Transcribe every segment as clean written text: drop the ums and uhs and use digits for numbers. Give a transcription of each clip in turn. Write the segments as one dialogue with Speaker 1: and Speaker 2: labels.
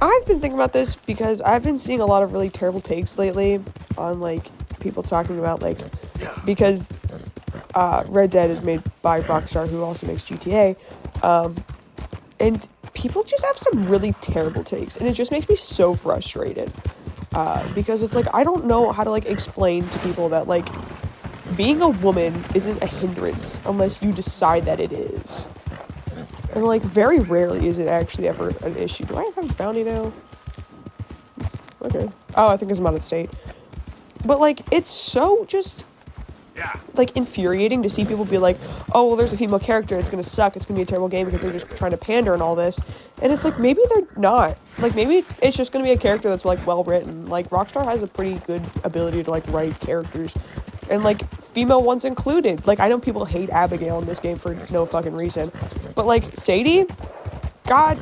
Speaker 1: I've been thinking about this because I've been seeing a lot of really terrible takes lately on, like, people talking about, like, because Red Dead is made by Rockstar, who also makes GTA, and people just have some really terrible takes, and it just makes me so frustrated, because it's like, I don't know how to, like, explain to people that, like, being a woman isn't a hindrance unless you decide that it is. And, like, very rarely is it actually ever an issue. Do I have a bounty now? Okay. Oh, I think it's out of state. But, like, it's so just, like, infuriating to see people be like, oh, well, there's a female character, it's gonna suck, it's gonna be a terrible game because they're just trying to pander and all this. And it's like, maybe they're not. Like, maybe it's just gonna be a character that's, like, well-written. Like, Rockstar has a pretty good ability to, like, write characters. And, like, female ones included. Like, I know people hate Abigail in this game for no fucking reason. But, like, Sadie? God,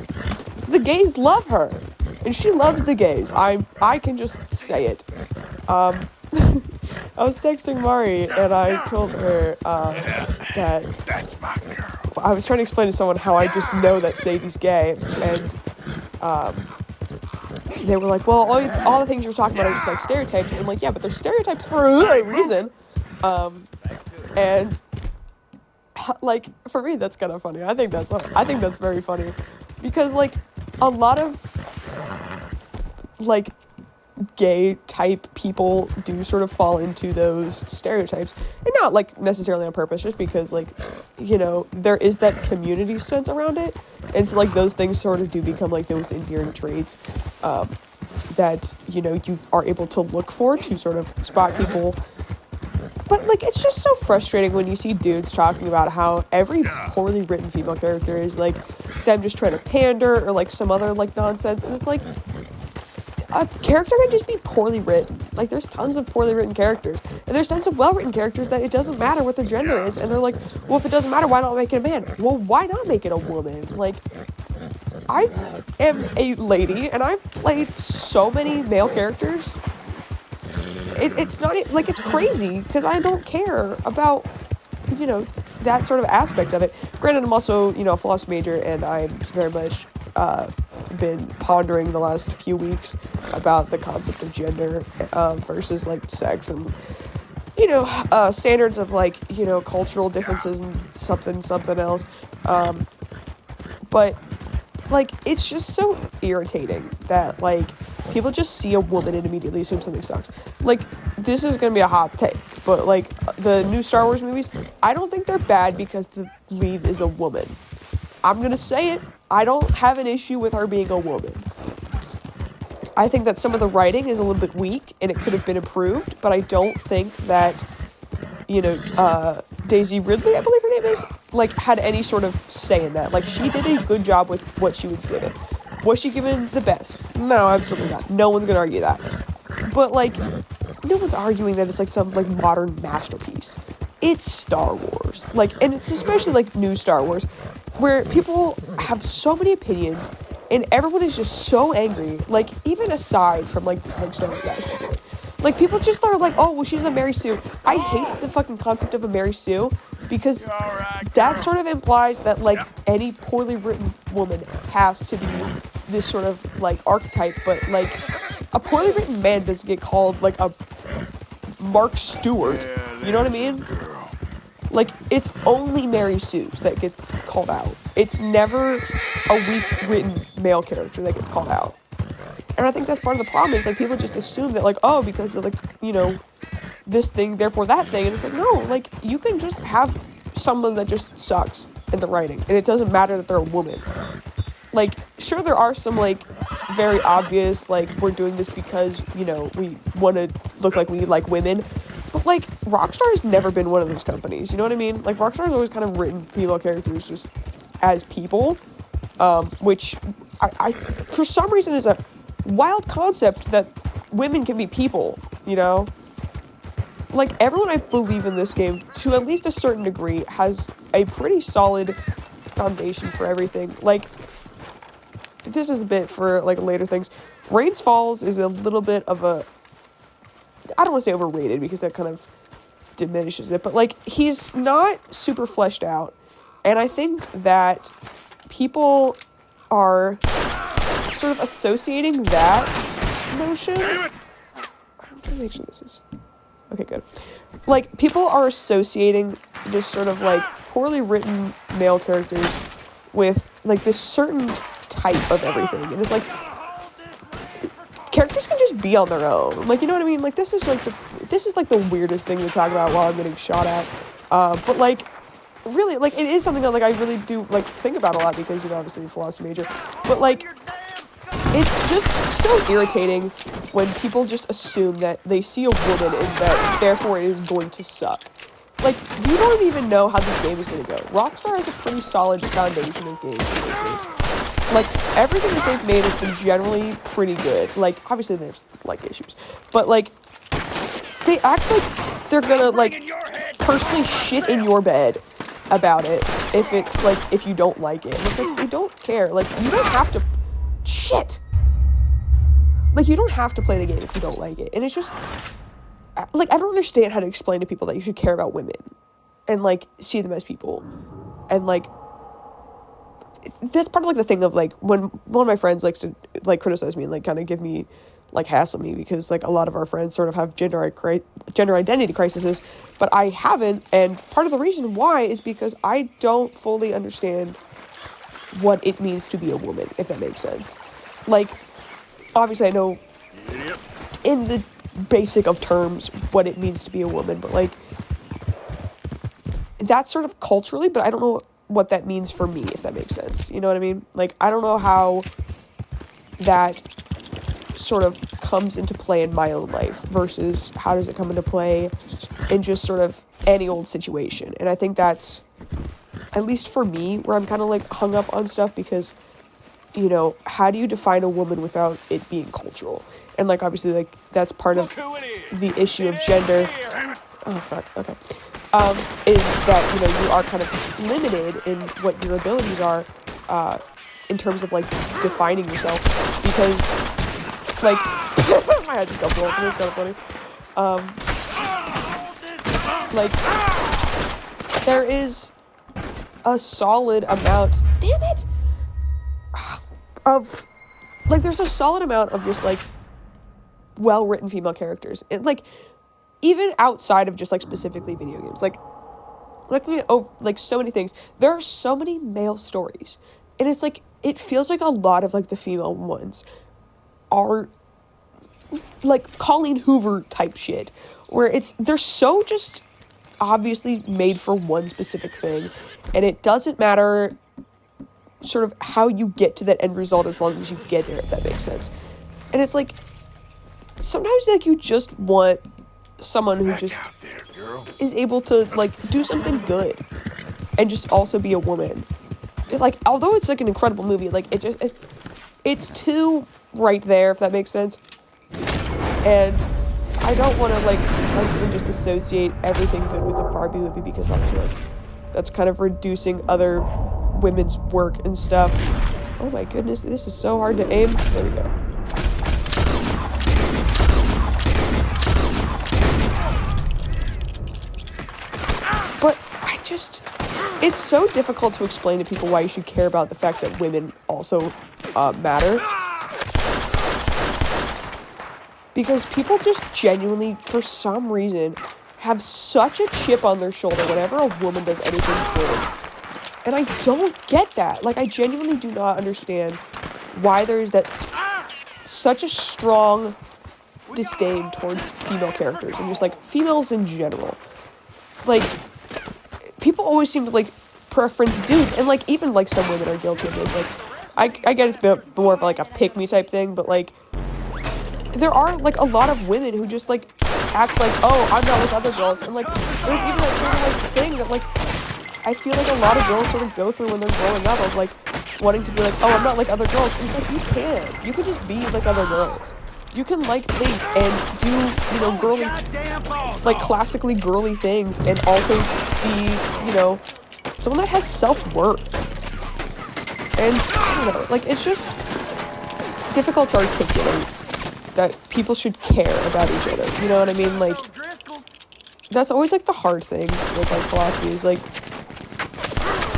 Speaker 1: the gays love her. And she loves the gays. I can just say it. I was texting Mari, and I told her, that...
Speaker 2: That's my girl.
Speaker 1: I was trying to explain to someone how I just know that Sadie's gay, and, they were like, well, all the things you're talking about are just, like, stereotypes. And I'm like, yeah, but they're stereotypes for a reason. And, like, for me, that's kind of funny. I think that's very funny. Because, like, a lot of, like, gay-type people do sort of fall into those stereotypes. And not, like, necessarily on purpose, just because, like, you know, there is that community sense around it. And so, like, those things sort of do become, like, those endearing traits that, you know, you are able to look for to sort of spot people. But, like, it's just so frustrating when you see dudes talking about how every poorly written female character is, like, them just trying to pander or, like, some other, like, nonsense. And it's like, a character can just be poorly written. Like, there's tons of poorly written characters. And there's tons of well-written characters that it doesn't matter what their gender is. And they're like, well, if it doesn't matter, why not make it a man? Well, why not make it a woman? Like, I am a lady, and I've played so many male characters. It's not, like, it's crazy, because I don't care about, you know, that sort of aspect of it. Granted, I'm also, you know, a philosophy major, and I'm very much, been pondering the last few weeks about the concept of gender, versus, like, sex, and, you know, standards of, like, you know, cultural differences and something else, but, like, it's just so irritating that, like, people just see a woman and immediately assume something sucks. Like, this is gonna be a hot take, but, like, the new Star Wars movies, I don't think they're bad because the lead is a woman. I'm gonna say it, I don't have an issue with her being a woman. I think that some of the writing is a little bit weak, and it could have been improved, but I don't think that, you know, Daisy Ridley, I believe her name is, like, had any sort of say in that. Like, she did a good job with what she was given. Was she given the best? No, absolutely not. No one's gonna argue that. But, like, no one's arguing that it's, like, some, like, modern masterpiece. It's Star Wars. Like, and it's especially, like, new Star Wars, where people have so many opinions, and everyone is just so angry. Like, even aside from, like, the Star Wars guys. Like, people just are like, oh, well, she's a Mary Sue. I hate the fucking concept of a Mary Sue, because that sort of implies that, like, any poorly written woman has to be this sort of, like, archetype, but, like, a poorly written man doesn't get called, like, a Mark Stewart. You know what I mean? Like, it's only Mary Sue's that get called out. It's never a weak-written male character that gets called out. And I think that's part of the problem, is, like, people just assume that, like, oh, because of, like, you know, this thing, therefore that thing. And it's like, no, like, you can just have someone that just sucks in the writing, and it doesn't matter that they're a woman. Like, sure, there are some, like, very obvious, like, we're doing this because, you know, we want to look like we like women. But, like, Rockstar has never been one of those companies, you know what I mean? Like, Rockstar's always kind of written female characters just as people, which I for some reason is a wild concept that women can be people, you know? Like, everyone I believe in this game, to at least a certain degree, has a pretty solid foundation for everything. Like, this is a bit for, like, later things. Reigns Falls is a little bit of a, I don't want to say overrated, because that kind of diminishes it, but, like, he's not super fleshed out, and I think that people are sort of associating that notion. I'm trying to make sure this is okay. Good. Like, people are associating this sort of like poorly written male characters with like this certain type of everything, and it's like characters can just be on their own. Like, you know what I mean? Like, this is like the weirdest thing to talk about while I'm getting shot at. But like, really, like, it is something that like I really do like think about a lot because, you know, obviously philosophy major. But like, it's just so irritating when people just assume that they see a woman and that therefore it is going to suck. Like, you don't even know how this game is going to go. Rockstar has a pretty solid foundation of games. Like, everything that they've made has been generally pretty good. Like, obviously there's, like, issues. But, like, they act like they're gonna, like, personally shit in your bed about it if it's, like, if you don't like it. And it's like, they don't care. Like, you don't have to... Shit! Like, you don't have to play the game if you don't like it. And it's just... Like, I don't understand how to explain to people that you should care about women. And, like, see them as people. And, like... That's part of, like, the thing of, like, when one of my friends likes to, like, criticize me and, like, kind of give me, like, hassle me because, like, a lot of our friends sort of have gender identity crises, but I haven't, and part of the reason why is because I don't fully understand what it means to be a woman, if that makes sense. Like, obviously I know in the basic of terms what it means to be a woman, but, like, that's sort of culturally, but I don't know what that means for me, if that makes sense. You know what I mean? Like, I don't know how that sort of comes into play in my own life versus how does it come into play in just sort of any old situation. And I think that's, at least for me, where I'm kind of like hung up on stuff because, you know, how do you define a woman without it being cultural? And, like, obviously, like, that's part of the issue of gender. Oh, fuck. Okay. Is that, you know, you are kind of limited in what your abilities are, in terms of, like, defining yourself, because, like, my head just got blown, it's kind of funny, like, there is a solid amount, damn it, of, like, there's a solid amount of just, like, well-written female characters, and, like, even outside of just, like, specifically video games, like, looking at, like, so many things, there are so many male stories, and it's, like, it feels like a lot of, like, the female ones are, like, Colleen Hoover type shit, where they're so just obviously made for one specific thing, and it doesn't matter sort of how you get to that end result as long as you get there, if that makes sense. And it's, like, sometimes, like, you just want someone who just is able to, like, do something good and just also be a woman. Like, although it's, like, an incredible movie, like, it's too right there, if that makes sense. And I don't want to, like, constantly just associate everything good with the Barbie movie because obviously, like, that's kind of reducing other women's work and stuff. Oh my goodness, this is so hard to aim. There we go. But it's so difficult to explain to people why you should care about the fact that women also matter. Because people just genuinely, for some reason, have such a chip on their shoulder whenever a woman does anything good. And I don't get that. Like, I genuinely do not understand why there is that such a strong disdain towards female characters and just, like, females in general. Like, people always seem to, like, preference dudes, and, like, even, like, some women are guilty of this. Like, I get it's a bit more of, like, a pick-me type thing, but, like, there are, like, a lot of women who just, like, act like, oh, I'm not like other girls, and, like, there's even that sort of, like, thing that, like, I feel like a lot of girls sort of go through when they're growing up of, like, wanting to be like, oh, I'm not like other girls, and it's like, you can. You can just be like other girls. You can like Pink and do, you know, girly, like, classically girly things and also be, you know, someone that has self-worth. And, I don't know, like, it's just difficult to articulate that people should care about each other. You know what I mean? Like, that's always, like, the hard thing with, like, philosophy is, like,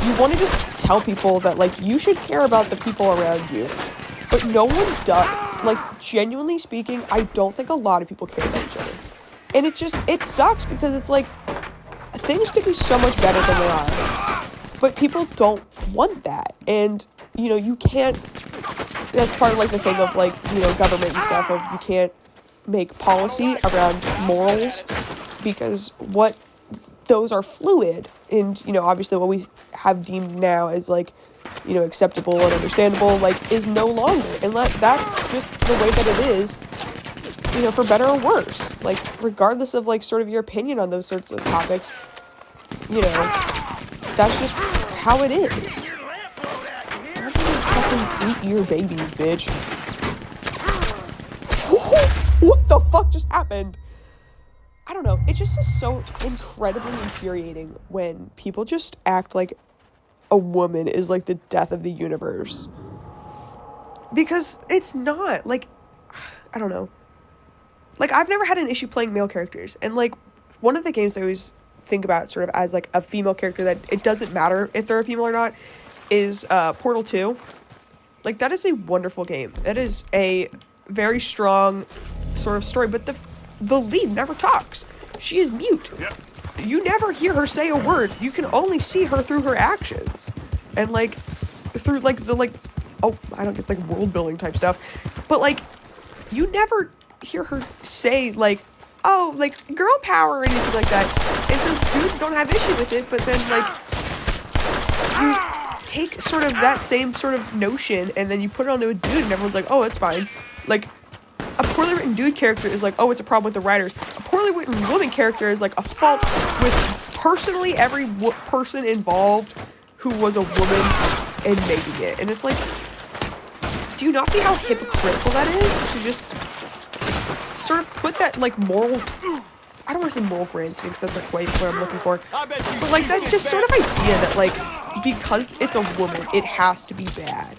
Speaker 1: you want to just tell people that, like, you should care about the people around you. but no one does. Like, genuinely speaking, I don't think a lot of people care about each other. And it sucks because it's like, things could be so much better than they are. But people don't want that. And, you know, you can't, that's part of, like, the thing of, like, you know, government and stuff, of you can't make policy around morals because those are fluid. And, you know, obviously what we have deemed now as, like, you know, acceptable and understandable, like, is no longer. And that's just the way that it is, you know, for better or worse. Like, regardless of, like, sort of your opinion on those sorts of topics, you know, that's just how it is. I'm gonna fucking eat your babies, bitch. What the fuck just happened? I don't know. It just is so incredibly infuriating when people just act like a woman is, like, the death of the universe. Because it's not. Like, I don't know. Like, I've never had an issue playing male characters. And, like, one of the games I always think about sort of as, like, a female character that it doesn't matter if they're a female or not is Portal 2. Like, that is a wonderful game. That is a very strong sort of story. But the lead never talks. She is mute. Yeah. You never hear her say a word. You can only see her through her actions. And, like, through, like, the, like, oh, I don't guess, like, world building type stuff. But, like, you never hear her say, like, oh, like, girl power or anything like that. And so dudes don't have issue with it, but then, like, you take sort of that same sort of notion and then you put it onto a dude and everyone's like, oh, it's fine. Like, a poorly written dude character is like, oh, it's a problem with the writers. A poorly written woman character is like a fault with personally every person involved who was a woman and making it. And it's like, do you not see how hypocritical that is? To just sort of put that, like, moral, I don't want to say moral grandstanding because that's not quite what I'm looking for. But, like, that just sort of idea that, like, because it's a woman, it has to be bad.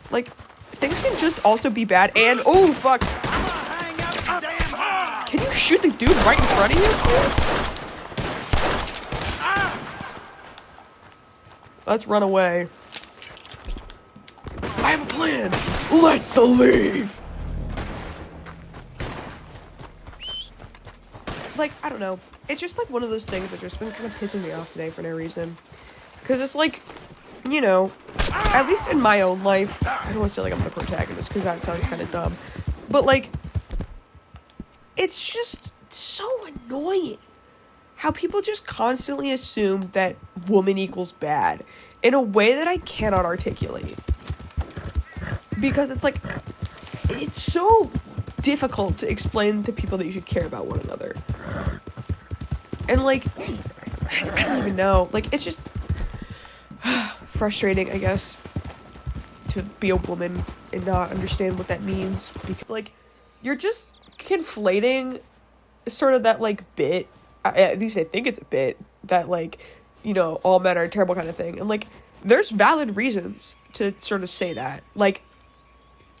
Speaker 1: Like, things can just also be bad and, oh, fuck. Can you shoot the dude right in front of you, please? Let's run away. I have a plan. Let's leave. Like, I don't know. It's just, like, one of those things that just been kind of pissing me off today for no reason. Because it's like, you know, at least in my own life, I don't want to say, like, I'm the protagonist, because that sounds kind of dumb. But, like, it's just so annoying how people just constantly assume that woman equals bad in a way that I cannot articulate. Because it's like, it's so difficult to explain to people that you should care about one another. And, like, I don't even know. Like, it's just frustrating, I guess, to be a woman and not understand what that means. Because, like, you're just conflating sort of that, like, bit, at least I think it's a bit, that, like, you know, all men are terrible kind of thing. And, like, there's valid reasons to sort of say that. Like,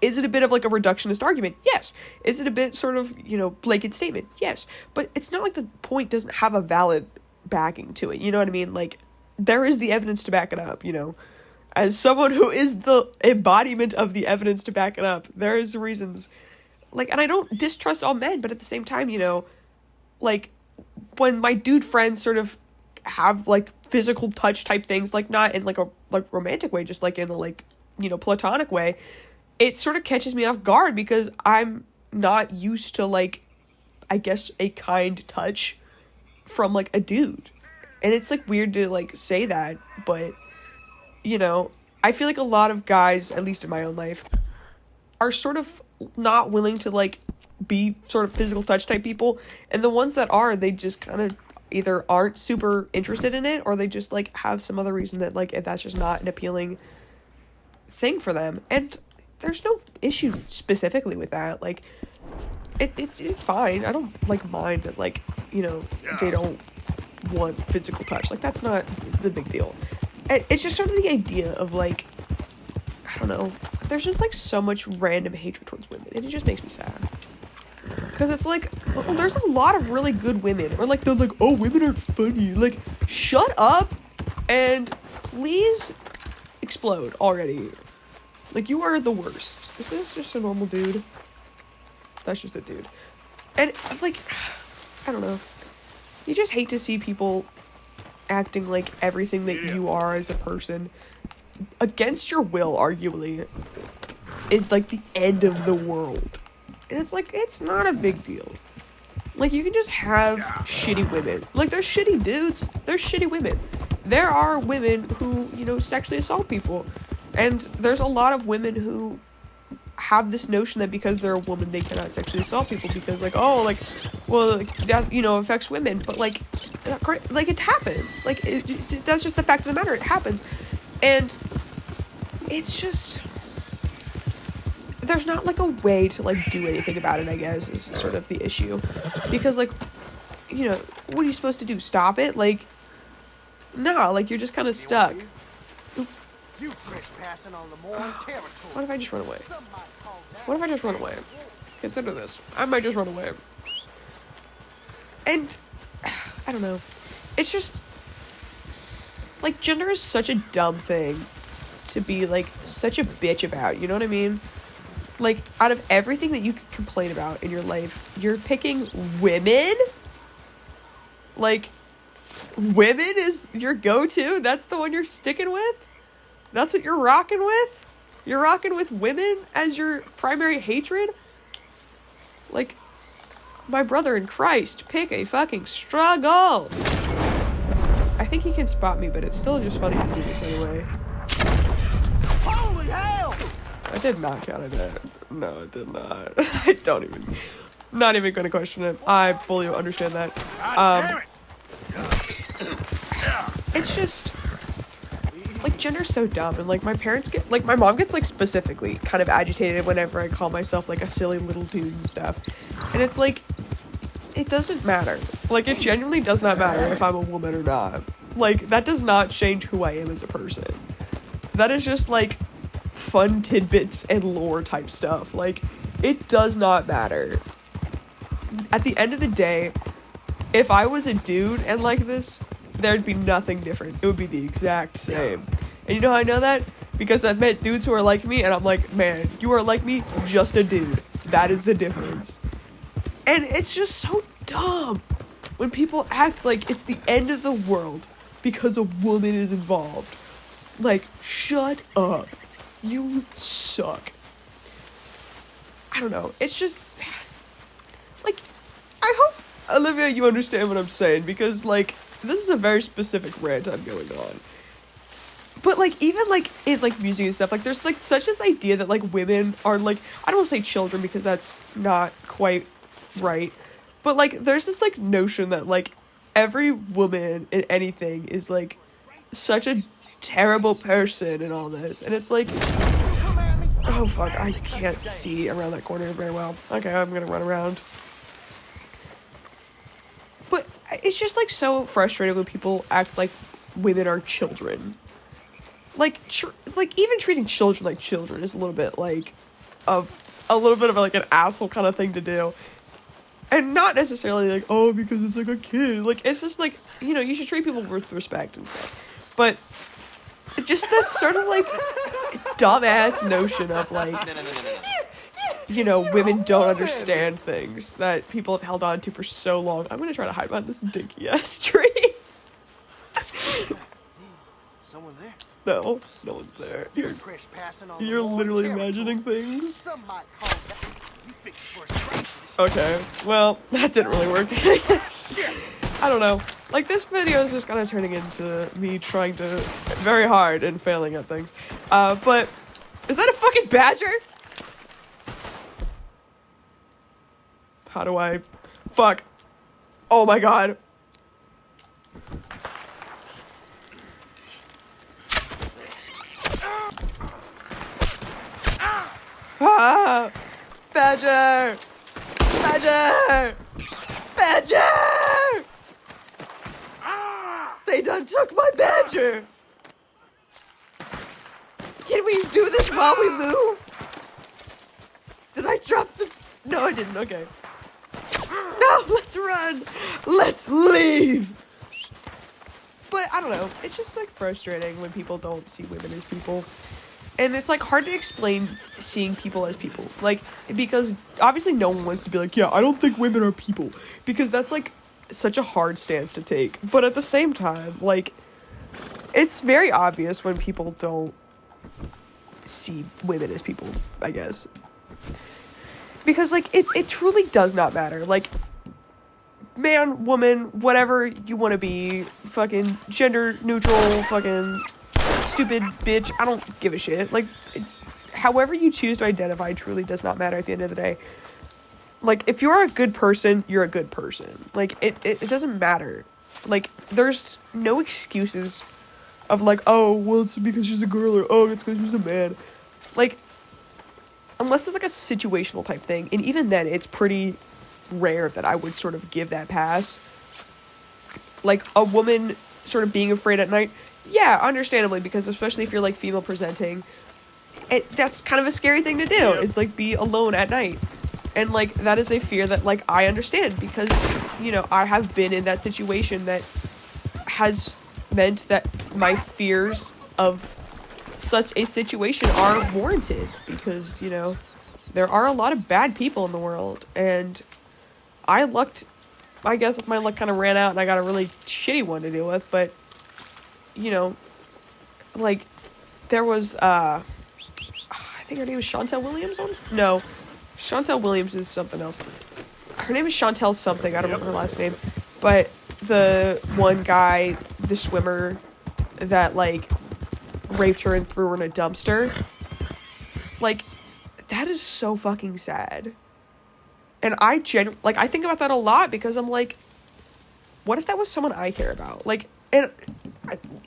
Speaker 1: is it a bit of, like, a reductionist argument? Yes. Is it a bit sort of, you know, blanket statement? Yes. But it's not like the point doesn't have a valid backing to it. You know what I mean? Like, there is the evidence to back it up, you know? As someone who is the embodiment of the evidence to back it up, there is reasons. Like, and I don't distrust all men, but at the same time, you know, like, when my dude friends sort of have, like, physical touch type things, like, not in, like, a, like, romantic way, just, like, in a, like, you know, platonic way, it sort of catches me off guard because I'm not used to, like, I guess, a kind touch from, like, a dude. And it's, like, weird to, like, say that, but, you know, I feel like a lot of guys, at least in my own life, are sort of not willing to, like, be sort of physical touch type people. And the ones that are, they just kind of either aren't super interested in it, or they just, like, have some other reason that, like, that's just not an appealing thing for them. And there's no issue specifically with that. Like, it's fine. I don't, like, mind that, like, you know, they don't want physical touch. Like, that's not the big deal. It's just sort of the idea of, like, I don't know, there's just, like, so much random hatred towards women, and it just makes me sad. Because it's like, well, there's a lot of really good women, or, like, they're like, oh, women aren't funny. Like, shut up and please explode already. Like, you are the worst. This is just a normal dude. That's just a dude. And, like, I don't know. You just hate to see people acting like everything that you are as a person, against your will, arguably, is, like, the end of the world. And it's like, it's not a big deal. Like, you can just have shitty women. Like, there's shitty dudes, there's shitty women. There are women who, you know, sexually assault people. And there's a lot of women who have this notion that because they're a woman, they cannot sexually assault people because, like, oh, like, well, like, that, you know, affects women. But, like, it happens. Like, that's just the fact of the matter. It happens. And it's just... there's not, like, a way to, like, do anything about it, I guess, is sort of the issue. Because, like, you know, what are you supposed to do? Stop it? Like, no, like, you're just kind of stuck.
Speaker 2: You trespassing on the Mourne territory.
Speaker 1: What if I just run away? What if I just run away? Consider this. I might just run away. And, I don't know. It's just, like, gender is such a dumb thing to be, like, such a bitch about, you know what I mean? Like, out of everything that you could complain about in your life, you're picking women? Like, women is your go-to? That's the one you're sticking with? That's what you're rocking with? You're rocking with women as your primary hatred? Like, my brother in Christ, pick a fucking struggle! I think he can spot me, but it's still just funny to do this anyway.
Speaker 2: Holy hell!
Speaker 1: I did not count it. No, it did not. I don't even... not even gonna question it. I fully understand that. It's just... like, gender's so dumb, and, like, my parents get... like, my mom gets, like, specifically kind of agitated whenever I call myself, like, a silly little dude and stuff. And it's like... it doesn't matter. Like, it genuinely does not matter if I'm a woman or not. Like, that does not change who I am as a person. That is just, like... fun tidbits and lore type stuff. Like, it does not matter. At the end of the day, if I was a dude and like this, there'd be nothing different. It would be the exact same. And you know how I know that? Because I've met dudes who are like me, and I'm like, man, you are like me, just a dude. That is the difference. And it's just so dumb when people act like it's the end of the world because a woman is involved. Like, shut up. You suck. I don't know. It's just... like, I hope, Olivia, you understand what I'm saying, because, like, this is a very specific rant I'm going on. But, like, even, like, in, like, music and stuff, like, there's, like, such this idea that, like, women are, like... I don't want to say children, because that's not quite right. But, like, there's this, like, notion that, like, every woman in anything is, like, such a terrible person and all this, and it's like, oh fuck, I can't see around that corner very well. Okay, I'm gonna run around. But it's just, like, so frustrating when people act like women are children. Like, like, even treating children like children is a little bit, like, of a little bit of, like, an asshole kind of thing to do. And not necessarily, like, oh, because it's, like, a kid. Like, it's just, like, you know, you should treat people with respect and stuff. But just that sort of, like, dumbass notion of, like, you know, women don't understand things that people have held on to for so long. I'm gonna try to hide behind this dinky-ass tree.
Speaker 2: Someone there?
Speaker 1: No, no one's there. You're literally imagining things. Okay, well, that didn't really work. I don't know. Like, this video is just kind of turning into me trying to very hard and failing at things. But is that a fucking badger? How do I... fuck. Oh my god. Ah! Badger! Badger! Badger! They done took my badger! Can we do this while we move? Did I drop the... no, I didn't, okay. No, let's run! Let's leave! But, I don't know, it's just, like, frustrating when people don't see women as people. And it's, like, hard to explain seeing people as people. Like, because obviously no one wants to be like, yeah, I don't think women are people. Because that's, like, such a hard stance to take. But at the same time, like, it's very obvious when people don't see women as people, I guess. Because, like, it truly does not matter. Like, man, woman, whatever you want to be, fucking gender neutral, fucking stupid bitch, I don't give a shit. Like, however you choose to identify truly does not matter at the end of the day. Like, if you're a good person, you're a good person. Like, it doesn't matter. Like, there's no excuses of, like, oh, well, it's because she's a girl, or, oh, it's because she's a man. Like, unless it's, like, a situational type thing, and even then, it's pretty rare that I would sort of give that pass. Like, a woman sort of being afraid at night, yeah, understandably, because especially if you're, like, female presenting, that's kind of a scary thing to do, is, like, be alone at night. And, like, that is a fear that, like, I understand, because, you know, I have been in that situation that has meant that my fears of such a situation are warranted, because, you know, there are a lot of bad people in the world, and I guess my luck kind of ran out and I got a really shitty one to deal with, but, you know, like, there was, I think her name is Chantel Williams, no, Chantel Williams is something else. Her name is Chantel something, I don't remember her last name, but the one guy, the swimmer, that, like, raped her and threw her in a dumpster, like, that is so fucking sad. And I think about that a lot, because I'm like, what if that was someone I care about? Like, and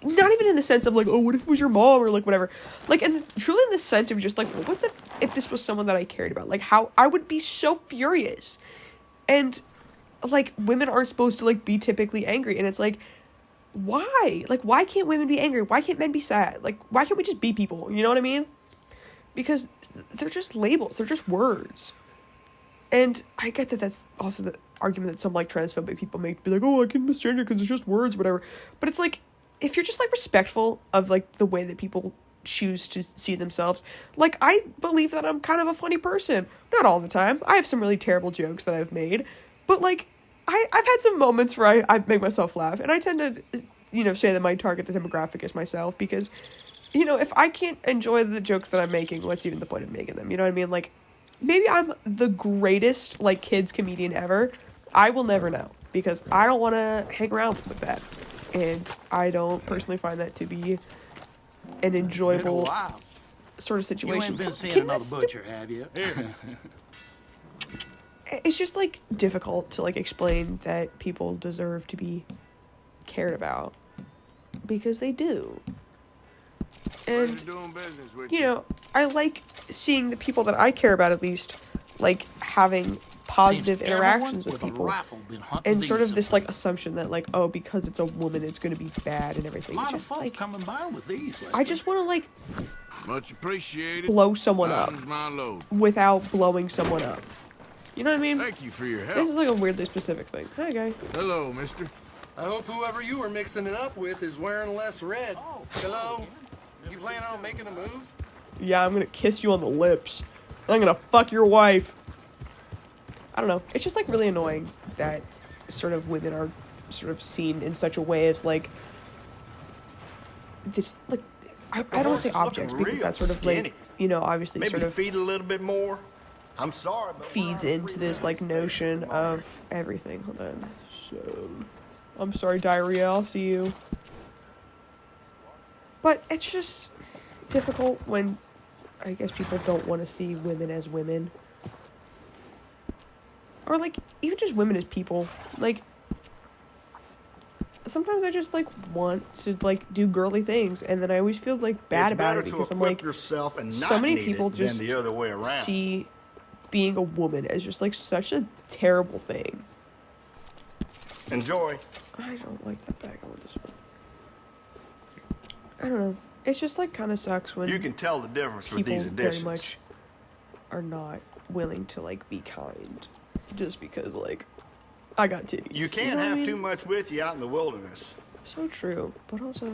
Speaker 1: not even in the sense of, like, oh, what if it was your mom, or, like, whatever. Like, and truly in the sense of just, like, what was if this was someone that I cared about? Like, how I would be so furious. And, like, women aren't supposed to, like, be typically angry. And it's like, why? Like, why can't women be angry? Why can't men be sad? Like, why can't we just be people? You know what I mean? Because they're just labels. They're just words. And I get that that's also the argument that some, like, transphobic people make, be like, oh, I can misgender because it's just words, whatever. But it's like, if you're just, like, respectful of, like, the way that people choose to see themselves, like, I believe that I'm kind of a funny person. Not all the time. I have some really terrible jokes that I've made. But, like, I've had some moments where I make myself laugh. And I tend to, you know, say that my target demographic is myself, because, you know, if I can't enjoy the jokes that I'm making, what's even the point of making them? You know what I mean? Like, maybe I'm the greatest, like, kids comedian ever. I will never know, because I don't want to hang around with that. And I don't personally find that to be an enjoyable sort of situation.
Speaker 3: You ain't been seeing another butcher, have you?
Speaker 1: It's just, like, difficult to, like, explain that people deserve to be cared about, because they do. And, you know, I like seeing the people that I care about, at least, like, having positive interactions with people, and sort of this, like, assumption that, like, oh, because it's a woman, it's gonna be bad and everything. It's just, like,
Speaker 3: coming by with these
Speaker 1: I just want to, like,
Speaker 4: much appreciated.
Speaker 1: blow someone up without blowing someone up. You know what I mean?
Speaker 4: Thank you for your help.
Speaker 1: This is, like, a weirdly specific thing. Hi, guy.
Speaker 4: Hello, mister.
Speaker 5: I hope whoever you were mixing it up with is wearing less red. Hello? You plan on making a move?
Speaker 1: Yeah, I'm gonna kiss you on the lips. And I'm gonna fuck your wife. I don't know. It's just, like, really annoying that sort of women are sort of seen in such a way as, like, this, like, I don't want to say objects, because that's sort of, like, you know, obviously
Speaker 5: Maybe
Speaker 1: sort of
Speaker 5: feed a little bit more. I'm sorry, but
Speaker 1: feeds into this, like, notion of everything. Hold on. So, I'm sorry, diarrhea. I'll see you. But it's just difficult when, I guess, people don't want to see women as women. Or, like, even just women as people. Like, sometimes I just, like, want to, like, do girly things, and then I always feel, like, bad about it, because I'm like, so many people just
Speaker 5: the other way around.
Speaker 1: see being a woman as just, like, such a terrible thing.
Speaker 5: Enjoy.
Speaker 1: I don't like that bag. I want this one. I don't know. It's just, like, kind of sucks when
Speaker 5: You can tell the difference with
Speaker 1: people
Speaker 5: these
Speaker 1: very
Speaker 5: additions.
Speaker 1: much are not willing to, like, be kind, just because, like, I got titties.
Speaker 5: You can't
Speaker 1: know what I
Speaker 5: have
Speaker 1: mean?
Speaker 5: too much with you out in the wilderness.
Speaker 1: So true, but also,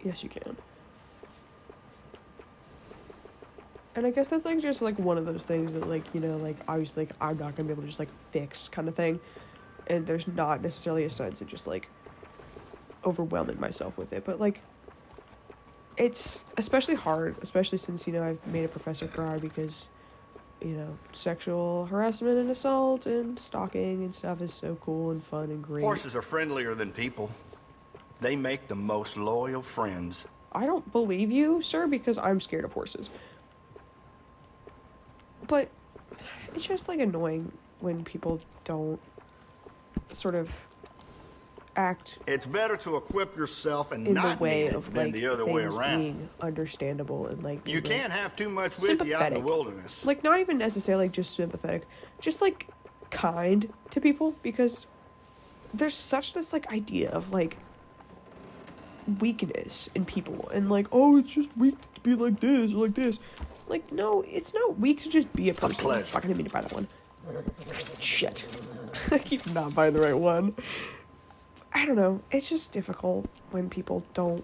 Speaker 1: yes, you can. And I guess that's, like, just, like, one of those things that, like, you know, like, obviously, like, I'm not gonna be able to just, like, fix kind of thing. And there's not necessarily a sense of just, like, overwhelming myself with it. But, like, it's especially hard, especially since, you know, I've made a professor cry because, you know, sexual harassment and assault and stalking and stuff is so cool and fun and great.
Speaker 5: Horses are friendlier than people. They make the most loyal friends.
Speaker 1: I don't believe you, sir, because I'm scared of horses. But it's just, like, annoying when people don't sort of act
Speaker 5: It's better to equip yourself and
Speaker 1: in the
Speaker 5: not
Speaker 1: way
Speaker 5: need it
Speaker 1: of,
Speaker 5: than
Speaker 1: like,
Speaker 5: the other way
Speaker 1: things
Speaker 5: around.
Speaker 1: being understandable and, like,
Speaker 5: You
Speaker 1: being,
Speaker 5: can't have too much with you out in the
Speaker 1: sympathetic.
Speaker 5: wilderness.
Speaker 1: Like, not even necessarily just sympathetic, just, like, kind to people, because there's such this, like, idea of, like, weakness in people, and, like, oh, it's just weak to be like this or like this. Like, no, it's not weak to just be a person.
Speaker 5: pleasure.
Speaker 1: Fuck, I didn't mean to buy that one. Shit. I keep not buying the right one. I don't know. It's just difficult when people don't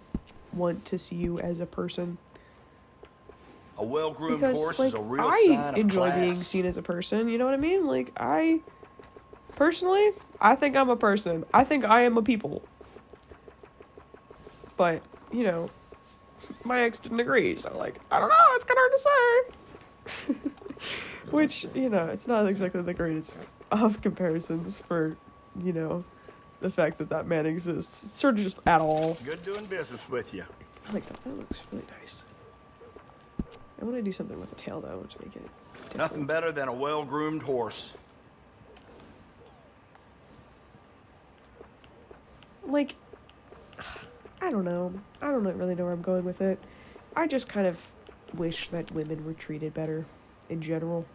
Speaker 1: want to see you as a person.
Speaker 5: A well-groomed
Speaker 1: Because,
Speaker 5: horse
Speaker 1: like,
Speaker 5: is a real sign
Speaker 1: I
Speaker 5: of
Speaker 1: enjoy
Speaker 5: class.
Speaker 1: being seen as a person, you know what I mean? Like, personally, I think I'm a person. I think I am a people. But, you know, my ex didn't agree, so, like, I don't know, it's kind of hard to say. Which, you know, it's not exactly the greatest of comparisons for, you know, the fact that that man exists. It's sort of just at all.
Speaker 5: Good doing business with you.
Speaker 1: I like that. That looks really nice. I want to do something with the tail, though, to make it different.
Speaker 5: Nothing better than a well-groomed horse.
Speaker 1: Like, I don't know. I don't really know where I'm going with it. I just kind of wish that women were treated better in general.